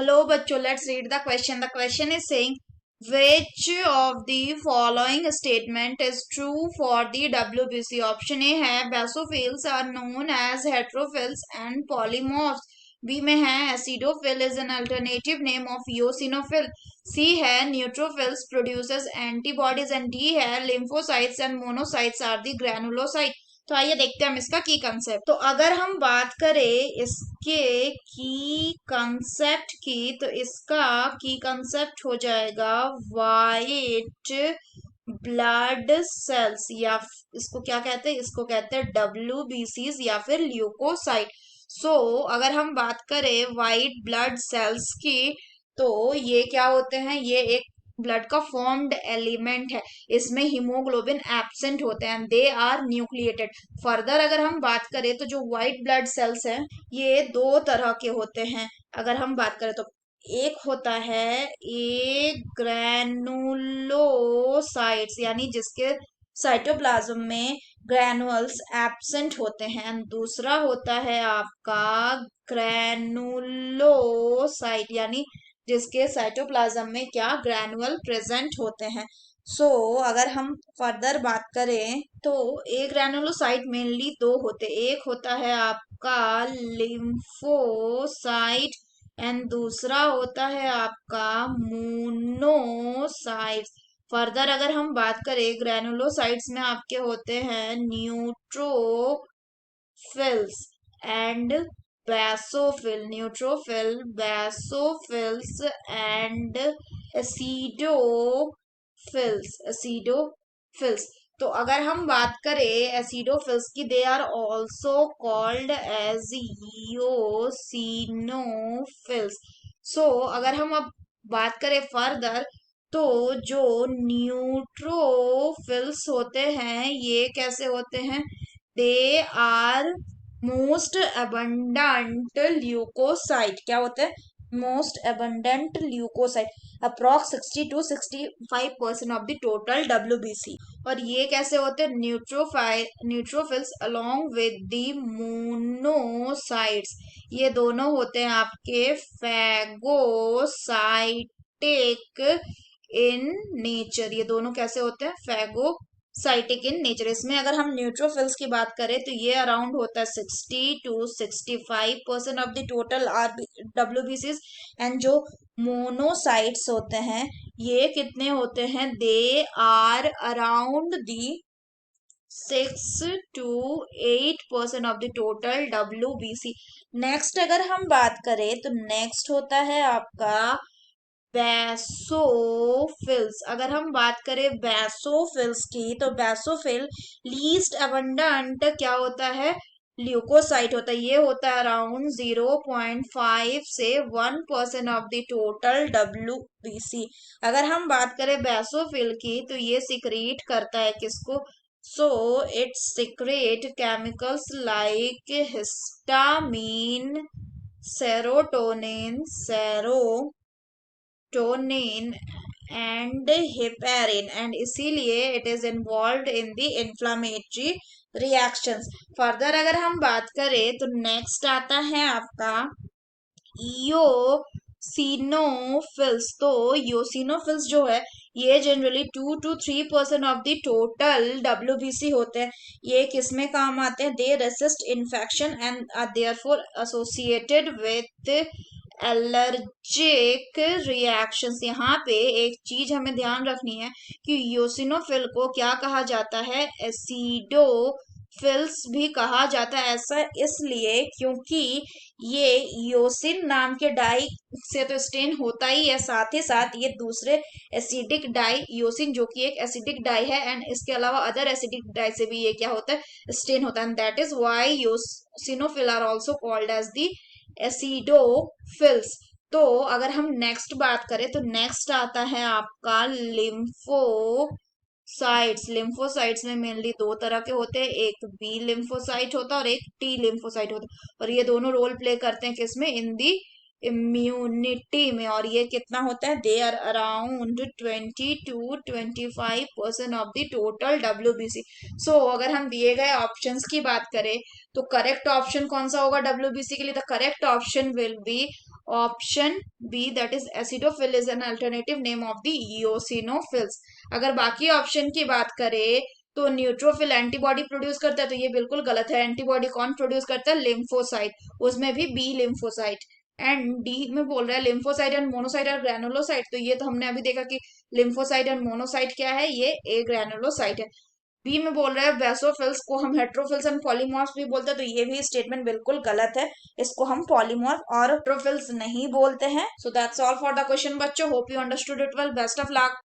Hello, bachcho. Let's read the question. The question is saying, which of the following statement is true for the WBC? Option A है basophils are known as heterophils and polymorphs. B में है acidophil is an alternative name of eosinophil. C है neutrophils produces antibodies and D है lymphocytes and monocytes are the granulocyte. तो आइए देखते हैं हम इसका की कंसेप्ट। तो अगर हम बात करें इसके की कंसेप्ट की, तो इसका की कंसेप्ट हो जाएगा वाइट ब्लड सेल्स, या इसको क्या कहते हैं, इसको कहते हैं WBCs या फिर ल्यूकोसाइट। अगर हम बात करें वाइट ब्लड सेल्स की, तो ये क्या होते हैं, ये एक ब्लड का फॉर्म्ड एलिमेंट है। इसमें हीमोग्लोबिन एब्सेंट होते हैं, दे आर न्यूक्लिएटेड। फर्दर अगर हम बात करें तो जो व्हाइट ब्लड सेल्स हैं ये दो तरह के होते हैं। अगर हम बात करें तो एक होता है ए ग्रैनुलोसाइट्स, यानी जिसके साइटोप्लाज्म में ग्रैनुअल्स एब्सेंट होते हैं। दूसरा होता है आपका ग्रैनुलोसाइट, यानी जिसके साइटोप्लाज्म में क्या ग्रैनुअल प्रेजेंट होते हैं। अगर हम फर्दर बात करें तो एक ग्रैनुलोसाइट मेनली दो होते, एक होता है आपका लिम्फोसाइट एंड दूसरा होता है आपका मोनोसाइट्स। फर्दर अगर हम बात करें ग्रैनुलोसाइट्स में आपके होते हैं neutrophils and basophils and acidophils। तो अगर हम बात करें एसिडोफिल्स की, they are also called as eosinophils. अगर हम अब बात करें फर्दर, तो जो न्यूट्रोफिल्स होते हैं ये कैसे होते हैं, they are most abundant leukocyte. क्या होते हैं, most abundant leukocyte, approx 60 to 65% of the total WBC। और ये कैसे होते हैं, neutrophils along with the monocytes. ये दोनों होते हैं आपके फैगोसाइटिक इन नेचर। ये दोनों कैसे होते हैं, फैगोसाइटिक इन नेचर। इसमें अगर हम न्यूट्रोफिल्स की बात करें तो ये अराउंड होता है 60 to 65% of the total WBCs। And जो मोनोसाइट्स होते हैं ये कितने होते हैं, they are around the 6 to 8% of the total WBC। Next अगर हम बात करें तो नेक्स्ट होता है आपका बैसोफिल्स। अगर हम बात करें बैसोफिल्स की, तो बैसोफिल लीस्ट अबंडेंट क्या होता है, ल्यूकोसाइट होता है। ये होता है अराउंड 0.5 से 1% ऑफ द टोटल WBC। अगर हम बात करें बैसोफिल की, तो ये सिक्रीट करता है किसको, it's secrete chemicals like histamine, serotonin and heparin, and इसीलिए it is involve in the inflammatory reactions. Further अगर हम बात करें तो नेक्स्ट आता है आपका ईओसिनोफिल्स। तो ईओसिनोफिल्स जो है ये generally 2 to 3% of the total WBC होते हैं। ये किसमें काम आते हैं, they resist infection and are therefore associated with allergic reactions. यहाँ पे एक चीज हमें ध्यान रखनी है कि ईओसिनोफिल को क्या कहा जाता है, एसिडोफिल्स भी कहा जाता है। ऐसा इसलिए क्योंकि ये ईओसिन नाम के डाई से तो स्टेन होता ही है, साथ ही साथ ये दूसरे एसिडिक डाई ईओसिन जो कि एक एसिडिक डाई है, एंड इसके अलावा अदर एसिडिक डाई से भी ये क्या होता है, स्टेन होता है। And that is why eosinophil are also called as the acidophils. तो अगर हम नेक्स्ट बात करें तो नेक्स्ट आता है आपका लिम्फोसाइट्स में मेनली दो तरह के होते हैं, एक बी लिम्फोसाइट होता है और एक टी लिम्फोसाइट होता है। और ये दोनों रोल प्ले करते हैं किसमें, इन दी इम्यूनिटी में। और ये कितना होता है, they are around 20 to 25% of the total WBC। अगर हम दिए गए ऑप्शंस की बात करें तो करेक्ट ऑप्शन कौन सा होगा WBC के लिए? The correct option will be option B, that is acidophil is an alternative name of the eosinophils. अगर बाकी ऑप्शन की बात करें तो न्यूट्रोफिल एंटीबॉडी प्रोड्यूस करता है, तो ये बिल्कुल गलत है। एंटीबॉडी कौन प्रोड्यूस करता है? लिम्फोसाइट, उसमें भी बी लिम्फोसाइट। एंड डी में बोल रहा है लिम्फोसाइट एंड मोनोसाइट और ग्रैनुलोसाइट, तो ये तो हमने अभी देखा कि लिम्फोसाइट एंड मोनोसाइट क्या है, ये ए ग्रैनुलोसाइट है। बी में बोल रहा है बेसोफिल्स को हम हेट्रोफिल्स एंड पॉलीमॉर्फ्स भी बोलते हैं, तो ये भी स्टेटमेंट बिल्कुल गलत है। इसको हम पॉलीमॉर्फ और हेट्रोफिल्स नहीं बोलते हैं। So that's all for the question बच्चों, hope you understood it well, best of luck.